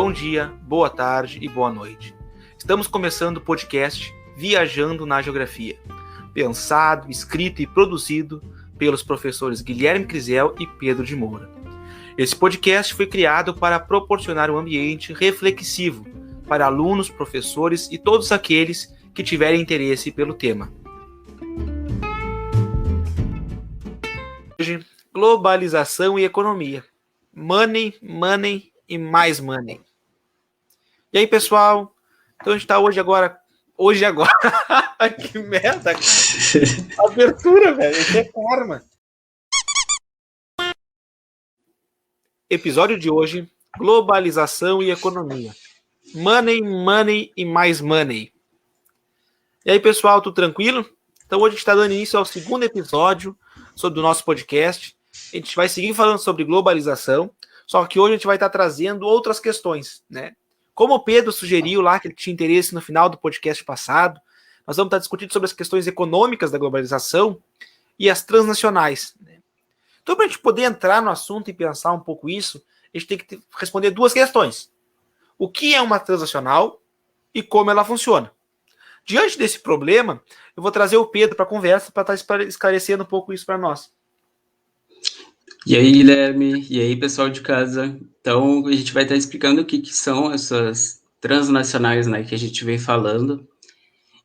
bom dia, boa tarde e boa noite. Estamos começando o podcast Viajando na Geografia, pensado, escrito e produzido pelos professores Guilherme Crisel e Pedro de Moura. Esse podcast foi criado para proporcionar um ambiente reflexivo para alunos, professores e todos aqueles que tiverem interesse pelo tema. Hoje, globalização e economia. Money, money e mais money. E aí, pessoal? Então a gente está hoje agora. Que merda, cara. Abertura, velho. Isso é karma. Episódio de hoje: globalização e economia. Money, money e mais money. E aí, pessoal, tudo tranquilo? Então hoje a gente está dando início ao segundo episódio sobre o nosso podcast. A gente vai seguir falando sobre globalização, só que hoje a gente vai estar trazendo outras questões, né? Como o Pedro sugeriu lá, que ele tinha interesse no final do podcast passado, nós vamos estar discutindo sobre as questões econômicas da globalização e as transnacionais, né? Então, para a gente poder entrar no assunto e pensar um pouco isso, a gente tem que responder duas questões. O que é uma transnacional e como ela funciona? Diante desse problema, eu vou trazer o Pedro para a conversa para estar esclarecendo um pouco isso para nós. E aí, Guilherme, e aí, pessoal de casa. Então, a gente vai estar explicando o que são essas transnacionais, né, que a gente vem falando.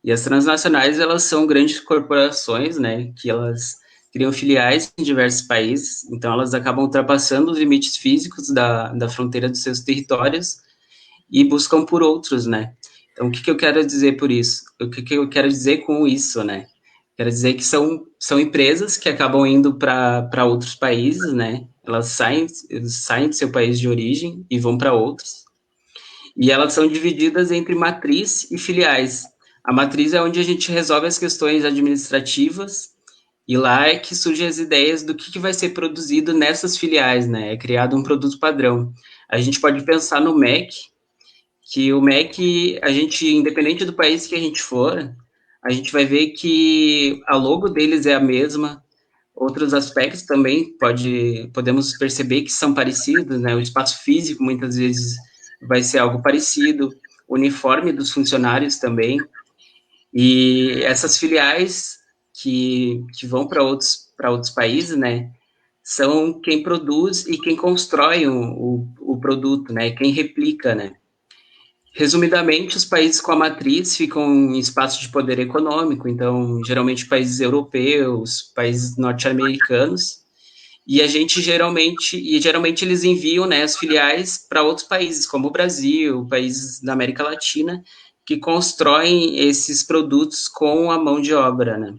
E as transnacionais, elas são grandes corporações, né, que elas criam filiais em diversos países, então elas acabam ultrapassando os limites físicos da fronteira dos seus territórios e buscam por outros, né. Então, o que eu quero dizer por isso? O que eu quero dizer com isso, né? Quero dizer que são empresas que acabam indo para outros países, né? Elas saem do seu país de origem e vão para outros. E elas são divididas entre matriz e filiais. A matriz é onde a gente resolve as questões administrativas e lá é que surgem as ideias do que vai ser produzido nessas filiais, né? É criado um produto padrão. A gente pode pensar no MEC, que o MEC, a gente, independente do país que a gente for, a gente vai ver que a logo deles é a mesma, outros aspectos também podemos perceber que são parecidos, né? O espaço físico muitas vezes vai ser algo parecido, o uniforme dos funcionários também, e essas filiais que vão para outros países, né? São quem produz e quem constrói o produto, né? Quem replica, né? Resumidamente, os países com a matriz ficam em espaço de poder econômico, então, geralmente, países europeus, países norte-americanos, e geralmente eles enviam, né, as filiais para outros países, como o Brasil, países da América Latina, que constroem esses produtos com a mão de obra, né?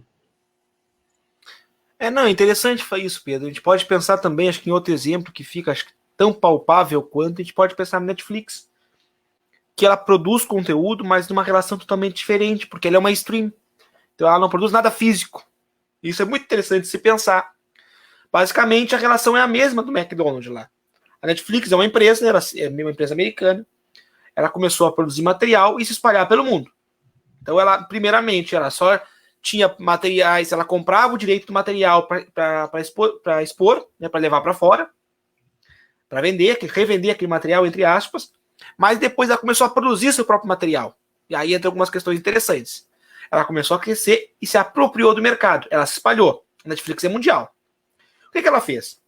Interessante isso, Pedro. A gente pode pensar também, acho que em outro exemplo que fica tão palpável quanto, a gente pode pensar na Netflix, que ela produz conteúdo, mas numa relação totalmente diferente, porque ela é uma stream. Então ela não produz nada físico. Isso é muito interessante de se pensar. Basicamente, a relação é a mesma do McDonald's lá. A Netflix é uma empresa, ela é uma empresa americana. Ela começou a produzir material e se espalhar pelo mundo. Então ela, primeiramente, ela só tinha materiais, ela comprava o direito do material para expor, né, para levar para fora, para vender, revender aquele material, entre aspas. Mas depois ela começou a produzir seu próprio material. E aí entra algumas questões interessantes. Ela começou a crescer e se apropriou do mercado. Ela se espalhou. A Netflix é mundial. O que ela fez?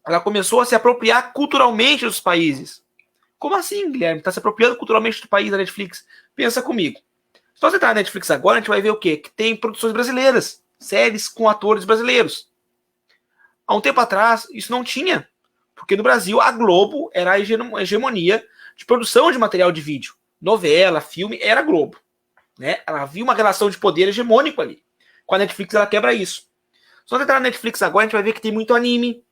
Ela começou a se apropriar culturalmente dos países. Como assim, Guilherme? Está se apropriando culturalmente do país da Netflix? Pensa comigo. Se você entrar na Netflix agora, a gente vai ver o quê? Que tem produções brasileiras. Séries com atores brasileiros. Há um tempo atrás, isso não tinha. Porque no Brasil, a Globo era a hegemonia de produção de material de vídeo. Novela, filme, era a Globo. Né? Ela havia uma relação de poder hegemônico ali. Com a Netflix, ela quebra isso. Se você entrar na Netflix agora, a gente vai ver que tem muito anime,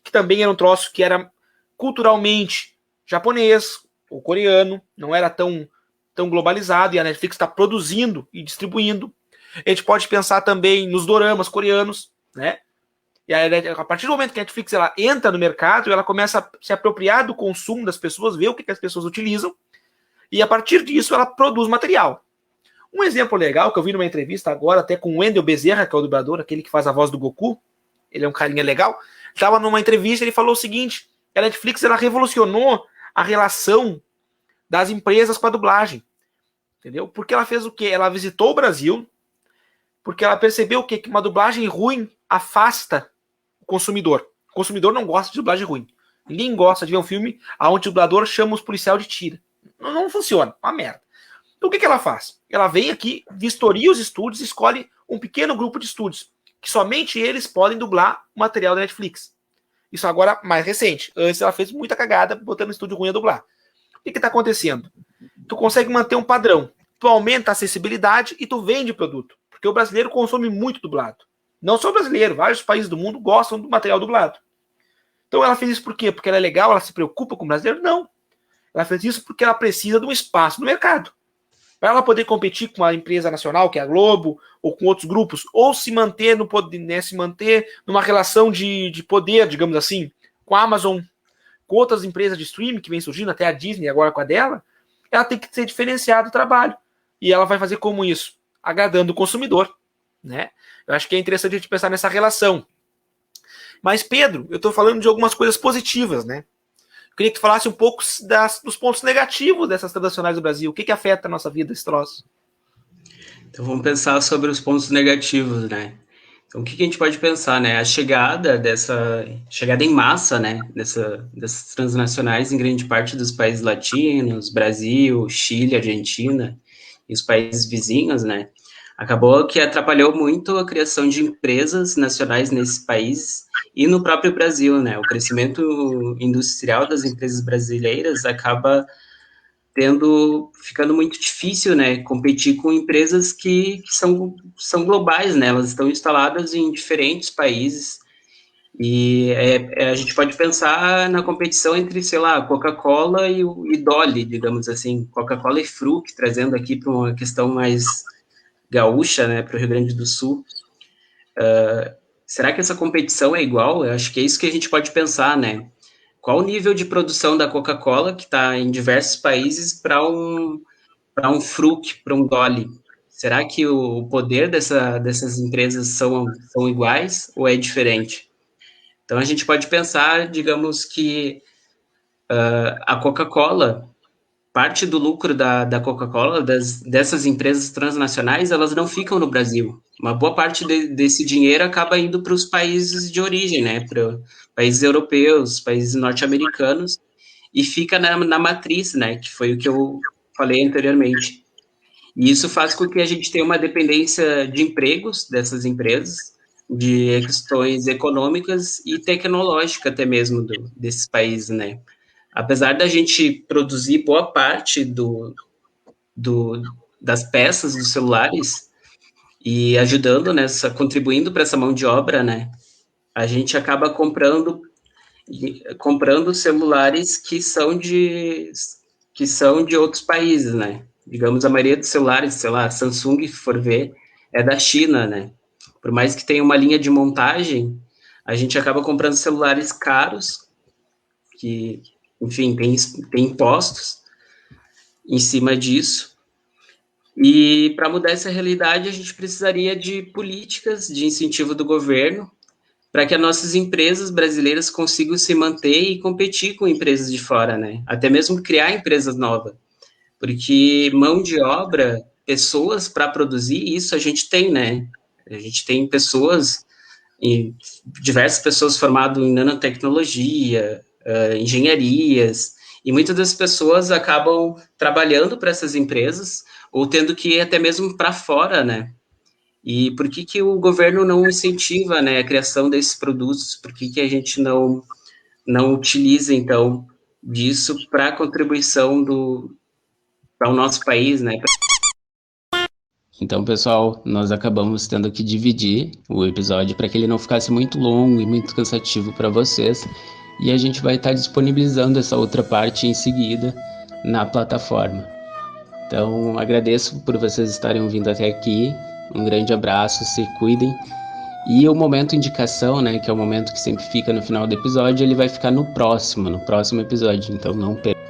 que também era um troço que era culturalmente japonês ou coreano, não era tão globalizado, e a Netflix está produzindo e distribuindo. A gente pode pensar também nos doramas coreanos, né? E aí, a partir do momento que a Netflix ela entra no mercado, ela começa a se apropriar do consumo das pessoas, ver o que as pessoas utilizam, e a partir disso ela produz material. Um exemplo legal que eu vi numa entrevista agora, até com o Wendel Bezerra, que é o dublador, aquele que faz a voz do Goku, ele é um carinha legal, estava numa entrevista, ele falou o seguinte, a Netflix ela revolucionou a relação das empresas com a dublagem. Entendeu? Porque ela fez o quê? Ela visitou o Brasil, porque ela percebeu o quê? Que uma dublagem ruim afasta o consumidor. O consumidor não gosta de dublagem ruim. Ninguém gosta de ver um filme onde o dublador chama os policiais de tira. Não funciona, uma merda. Então o que ela faz? Ela vem aqui, vistoria os estúdios, escolhe um pequeno grupo de estúdios, que somente eles podem dublar o material da Netflix. Isso agora mais recente. Antes ela fez muita cagada botando um estúdio ruim a dublar. O que está acontecendo? Tu consegue manter um padrão. Tu aumenta a acessibilidade e tu vende o produto. Porque o brasileiro consome muito dublado. Não só o brasileiro, vários países do mundo gostam do material dublado. Então ela fez isso por quê? Porque ela é legal, ela se preocupa com o brasileiro? Não. Ela fez isso porque ela precisa de um espaço no mercado. Para ela poder competir com uma empresa nacional, que é a Globo, ou com outros grupos, ou se manter no poder, né, se manter numa relação de poder, digamos assim, com a Amazon, com outras empresas de streaming que vem surgindo, até a Disney agora com a dela, ela tem que ser diferenciada do trabalho. E ela vai fazer como isso? Agradando o consumidor. Né? Eu acho que é interessante a gente pensar nessa relação. Mas, Pedro, eu estou falando de algumas coisas positivas, né? Eu queria que tu falasse um pouco dos pontos negativos dessas transnacionais do Brasil. O que afeta a nossa vida, esse troço? Então vamos pensar sobre os pontos negativos, né? Então o que a gente pode pensar, né? A chegada em massa, né? Dessas transnacionais em grande parte dos países latinos, Brasil, Chile, Argentina e os países vizinhos, né? Acabou que atrapalhou muito a criação de empresas nacionais nesses países e no próprio Brasil, né? O crescimento industrial das empresas brasileiras acaba ficando muito difícil, né, competir com empresas que são globais, né, elas estão instaladas em diferentes países, e a gente pode pensar na competição entre, sei lá, Coca-Cola e Dolly, digamos assim, Coca-Cola e Fruc, trazendo aqui para uma questão mais gaúcha, né, para o Rio Grande do Sul. Será que essa competição é igual? Eu acho que é isso que a gente pode pensar, né? Qual o nível de produção da Coca-Cola, que está em diversos países, para um Fruc, para um Dolly? Será que o poder dessas empresas são iguais ou é diferente? Então, a gente pode pensar, digamos que a Coca-Cola, parte do lucro da Coca-Cola, dessas empresas transnacionais, elas não ficam no Brasil. Uma boa parte desse dinheiro acaba indo para os países de origem, né? Para países europeus, países norte-americanos, e fica na matriz, né? Que foi o que eu falei anteriormente. E isso faz com que a gente tenha uma dependência de empregos dessas empresas, de questões econômicas e tecnológicas até mesmo desses países, né? Apesar da gente produzir boa parte das peças dos celulares e ajudando contribuindo para essa mão de obra, né? A gente acaba comprando celulares que são de outros países, né? Digamos, a maioria dos celulares, sei lá, Samsung, se for ver, é da China, né? Por mais que tenha uma linha de montagem, a gente acaba comprando celulares caros, que, enfim, tem impostos em cima disso. E para mudar essa realidade, a gente precisaria de políticas de incentivo do governo para que as nossas empresas brasileiras consigam se manter e competir com empresas de fora, né? Até mesmo criar empresas novas. Porque mão de obra, pessoas para produzir isso a gente tem, né? A gente tem diversas pessoas formadas em nanotecnologia, engenharias, e muitas das pessoas acabam trabalhando para essas empresas ou tendo que ir até mesmo para fora, né? E por que o governo não incentiva, né, a criação desses produtos? Por que a gente não utiliza, então, disso para a contribuição para o nosso país, né? Então, pessoal, nós acabamos tendo que dividir o episódio para que ele não ficasse muito longo e muito cansativo para vocês. E a gente vai estar disponibilizando essa outra parte em seguida na plataforma. Então, agradeço por vocês estarem ouvindo até aqui. Um grande abraço, se cuidem. E o momento indicação, né, que é o momento que sempre fica no final do episódio, ele vai ficar no próximo episódio. Então, não perca.